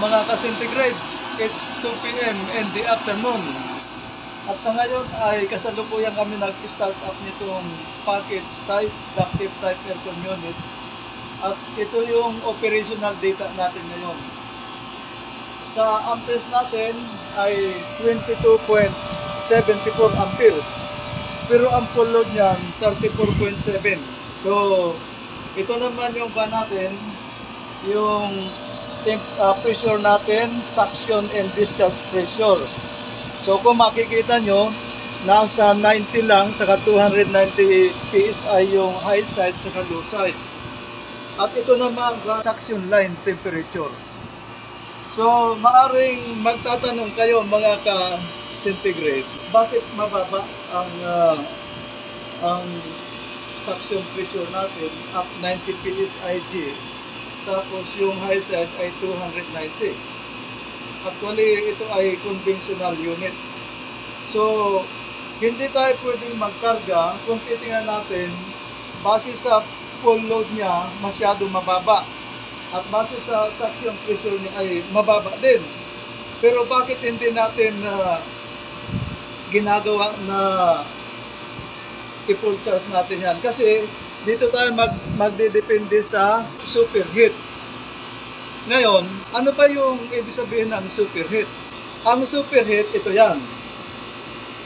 mga ka-centigrade, it's 2 p.m. in the afternoon. At sa ngayon ay kasalukuyan kami nag-start up nitong package type, ductive type aircon unit. At ito yung operational data natin ngayon. Sa amperes natin ay 22.74 ampere. Pero ang full load niyan 34.7. So, ito naman yung ba natin, yung pressure natin, suction and discharge pressure. So kung makikita nyo, nasa 90 lang, saka 290 PSI yung high side saka low side. At ito naman suction line temperature. So maaring magtatanong kayo mga ka-centigrade, bakit mababa ang suction pressure natin at 90 PSI G, tapos yung high side ay 290. Actually, ito ay conventional unit. So, hindi tayo pwedeng magkarga kung titingnan natin, base sa full load niya, masyado mababa. At base sa suction pressure niya ay mababa din. Pero bakit hindi natin ginagawa na i-full charge natin yan? Kasi dito tayo magdedepende sa superheat. Ngayon, ano ba yung ibig sabihin ng superheat? Ang superheat, ito yan.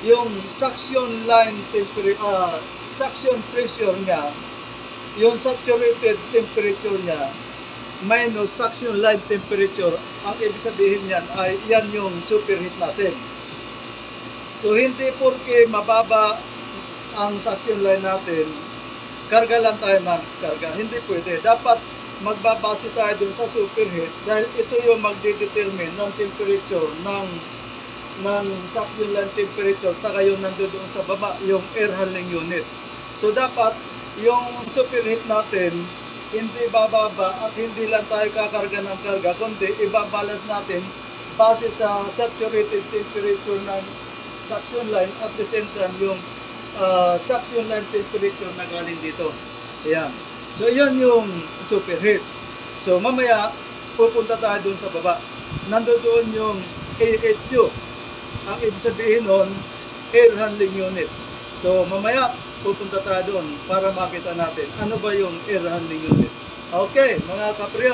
Yung suction line temperature, suction pressure niya, yung saturated temperature niya, minus suction line temperature, ang ibig sabihin niyan ay yan yung superheat natin. So, hindi porke mababa ang suction line natin, karga lang tayo ng karga. Hindi pwede. Dapat magbabase tayo dun sa superheat dahil ito yung magdedetermine ng temperature ng suction line temperature saka yung nandoon sa baba, yung air handling unit. So dapat yung superheat natin hindi bababa at hindi lang tayo kakarga ng karga, kundi ibabalance natin base sa saturated temperature ng suction line at the same time yung suction line temperature na galing dito. Ayan. So, yan yung superheat. So, mamaya, pupunta tayo dun sa baba. Nandoon yung AHU. Ang ibig sabihin nun, air handling unit. So, mamaya, pupunta tayo dun para makita natin ano ba yung air handling unit. Okay, mga kapriyo.